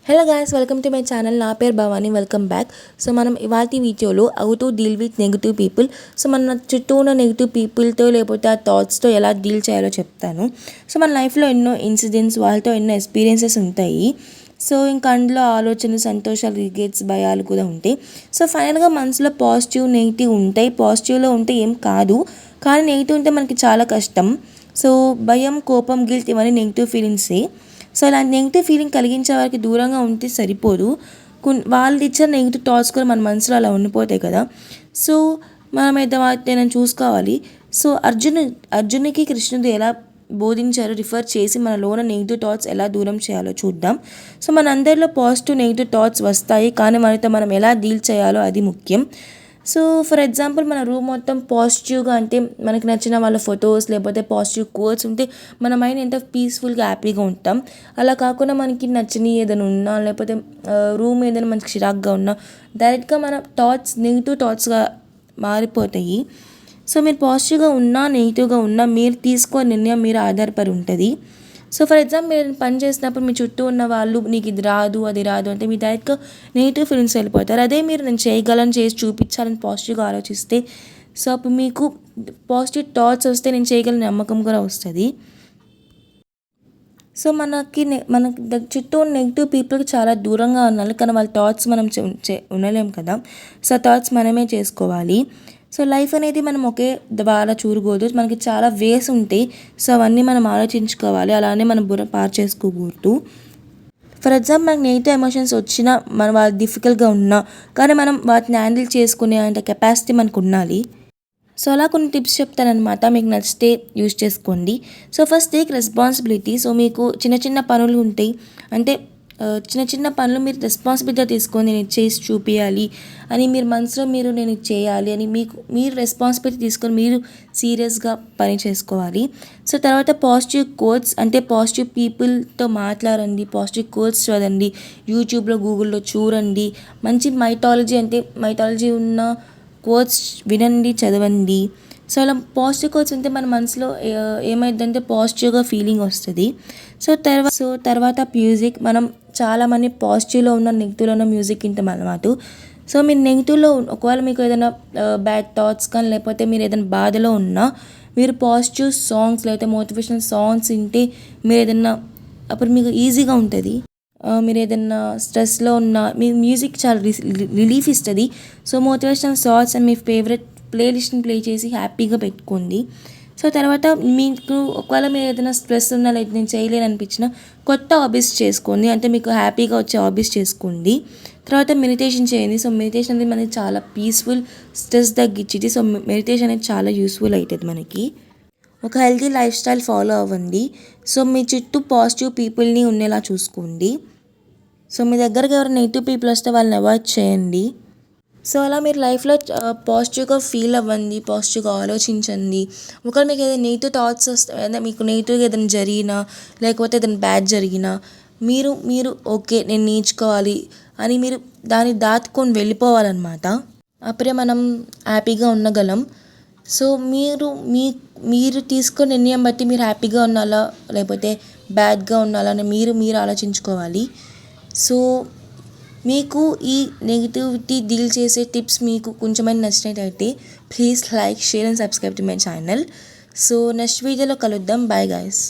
Hello guys, welcome to my channel. నా పేరు Bhavani. Welcome back. So మనం ఇవాళ వీడియోలో how to deal with negative people. So మన చుట్టూ ఉన్న నెగిటివ్ పీపుల్తో లేకపోతే ఆ థాట్స్తో ఎలా డీల్ చేయాలో చెప్తాను. సో మన లైఫ్లో ఎన్నో ఇన్సిడెంట్స్, వాళ్ళతో ఎన్నో ఎక్స్పీరియన్సెస్ ఉంటాయి. సో ఇంకా అందులో ఆలోచనలు, సంతోషాలు, రిగ్రెట్స్, భయాలు కూడా ఉంటాయి. సో ఫైనల్గా మనసులో పాజిటివ్, నెగిటివ్ ఉంటాయి. పాజిటివ్లో ఉంటే ఏం కాదు, కానీ నెగిటివ్ ఉంటే మనకి చాలా కష్టం. సో భయం, కోపం, గిల్ట్ ఇవన్నీ నెగిటివ్ ఫీలింగ్సే. సో అలాంటి నెగిటివ్ ఫీలింగ్ కలిగించే వారికి దూరంగా ఉంటే సరిపోదు. వాళ్ళు ఇచ్చిన నెగిటివ్ థాట్స్ కూడా మన మనసులో అలా ఉండిపోతాయి కదా. సో మనం అయితే వాటిని చూసుకోవాలి. సో అర్జునికి కృష్ణుడు ఎలా బోధించారో రిఫర్ చేసి మనలోన నెగిటివ్ థాట్స్ ఎలా దూరం చేయాలో చూద్దాం. సో మన అందరిలో పాజిటివ్, నెగిటివ్ థాట్స్ వస్తాయి, కానీ మనతో మనం ఎలా డీల్ చేయాలో అది ముఖ్యం. సో ఫర్ ఎగ్జాంపుల్, మన రూమ్ మొత్తం పాజిటివ్గా, అంటే మనకి నచ్చిన వాళ్ళ ఫొటోస్ లేకపోతే పాజిటివ్ కోట్స్ ఉంటే మన మైండ్ ఎంత పీస్ఫుల్గా, హ్యాపీగా ఉంటాం. అలా కాకుండా మనకి నచ్చని ఏదైనా ఉన్నా లేకపోతే రూమ్ ఏదైనా మనకి చిరాగ్గా ఉన్నా డైరెక్ట్గా మన థాట్స్ నెగిటివ్ థాట్స్గా మారిపోతాయి. సో మీరు పాజిటివ్గా ఉన్నా, నెగిటివ్గా ఉన్నా మీరు తీసుకునే నిర్ణయం మీరు ఆధారపడి ఉంటుంది. సో ఫర్ ఎగ్జాంపుల్, మీరు పని చేసినప్పుడు మీ చుట్టూ ఉన్న వాళ్ళు నీకు ఇది రాదు, అది రాదు అంటే మీ డైరెక్ట్గా నెగిటివ్ ఫీలింగ్స్ వెళ్ళిపోతారు. అదే మీరు నేను చేయగలను, చేసి చూపించాలని పాజిటివ్గా ఆలోచిస్తే, సో అప్పుడు మీకు పాజిటివ్ థాట్స్ వస్తే నేను చేయగలను నమ్మకం కూడా వస్తుంది. సో మనకి చుట్టూ నెగిటివ్ పీపుల్కి చాలా దూరంగా ఉండాలి, కానీ వాళ్ళ థాట్స్ మనం ఉండలేం కదా. సో థాట్స్ మనమే చేసుకోవాలి. సో లైఫ్ అనేది మనం ఒకే ద్వారా చూడకూడదు, మనకి చాలా వేస్ ఉంటాయి. సో అవన్నీ మనం ఆలోచించుకోవాలి, అలానే మనం బుర్ర పాడు చేసుకోకూడదు. ఫర్ ఎగ్జాంపుల్, మనకు నెగిటివ్ ఎమోషన్స్ వచ్చినా, మన వాళ్ళు డిఫికల్ట్గా ఉన్నా కానీ మనం వాటిని హ్యాండిల్ చేసుకునే అంటే కెపాసిటీ మనకు ఉండాలి. సో అలా కొన్ని టిప్స్ చెప్తానమాట, మీకు నచ్చితే యూజ్ చేసుకోండి. So first, take responsibility. So మీకు చిన్న చిన్న పనులు ఉంటాయి, అంటే చిన్న చిన్న పనులు మీరు రెస్పాన్సిబిలిటీ తీసుకొని నేను చేసి చూపించాలి అని మీరు మనసులో నేను ఇది చేయాలి అని మీరు రెస్పాన్సిబిలిటీ తీసుకొని మీరు సీరియస్గా పని చేసుకోవాలి. సో తర్వాత పాజిటివ్ కోట్స్, అంటే పాజిటివ్ పీపుల్తో మాట్లాడండి, పాజిటివ్ కోట్స్ చదవండి, యూట్యూబ్లో, గూగుల్లో చూడండి. మంచి మైథాలజీ ఉన్న కోట్స్ వినండి, చదవండి. సో అలా పాజిటివ్ కోట్స్ ఉంటే మన మనసులో ఏమైందంటే పాజిటివ్గా ఫీలింగ్ వస్తుంది. సో తర్వాత మ్యూజిక్. మనం చాలామంది పాజిటివ్లో ఉన్న, నెగిటివ్లో ఉన్న మ్యూజిక్ వింటాం అన్నమాట. సో మీరు నెగిటివ్లో ఒకవేళ మీకు ఏదైనా బ్యాడ్ థాట్స్ కానీ లేకపోతే మీరు ఏదైనా బాధలో ఉన్నా మీరు పాజిటివ్ సాంగ్స్ లేకపోతే మోటివేషనల్ సాంగ్స్ వింటే మీరు ఏదైనా అప్పుడు మీకు ఈజీగా ఉంటుంది. మీరు ఏదైనా స్ట్రెస్లో ఉన్న మీ మ్యూజిక్ చాలా రిలీఫ్ ఇస్తుంది. సో మోటివేషనల్ సాంగ్స్ అండ్ మీ ఫేవరెట్ ప్లేలిస్ట్ని ప్లే చేసి హ్యాపీగా పెట్టుకోండి. సో తర్వాత మీకు ఒకవేళ మీరు ఏదైనా స్ట్రెస్ ఉన్నా లేదా నేను చేయలేని అనిపించిన కొత్త హాబీస్ చేసుకోండి, అంటే మీకు హ్యాపీగా వచ్చే హాబీస్ చేసుకోండి. తర్వాత మెడిటేషన్ చేయండి. సో మెడిటేషన్ అనేది మనకి చాలా పీస్ఫుల్, స్ట్రెస్ తగ్గించింది. సో మెడిటేషన్ అనేది చాలా యూస్ఫుల్ అవుతుంది మనకి. ఒక హెల్తీ లైఫ్ స్టైల్ ఫాలో అవ్వండి. సో మీ చుట్టూ పాజిటివ్ పీపుల్ని ఉండేలా చూసుకోండి. సో మీ దగ్గరకు ఎవరైనా నెగిటివ్ పీపుల్ వస్తే వాళ్ళని అవాయిడ్ చేయండి. సో అలా మీరు లైఫ్లో పాజిటివ్గా ఫీల్ అవ్వండి, పాజిటివ్గా ఆలోచించండి. ఒకవేళ మీకు ఏదైనా నెగిటివ్ థాట్స్ వస్తే, మీకు నెగిటివ్గా ఏదైనా జరిగినా లేకపోతే ఏదైనా బ్యాడ్ జరిగినా మీరు ఓకే నేను నేర్చుకోవాలి అని మీరు దాన్ని దాటుకొని వెళ్ళిపోవాలన్నమాట. అప్పుడే మనం హ్యాపీగా ఉండగలం. సో మీరు తీసుకునే నిర్ణయం బట్టి మీరు హ్యాపీగా ఉండాలా లేకపోతే బ్యాడ్గా ఉండాలా అని మీరు ఆలోచించుకోవాలి. సో మీకు ఈ నెగిటివిటీ డీల్ చేసే టిప్స్ మీకు కొంచెమైనా నచ్చినట్టయితే please like, share and subscribe to my channel. So next వీడియోలో కలుద్దాం. Bye guys.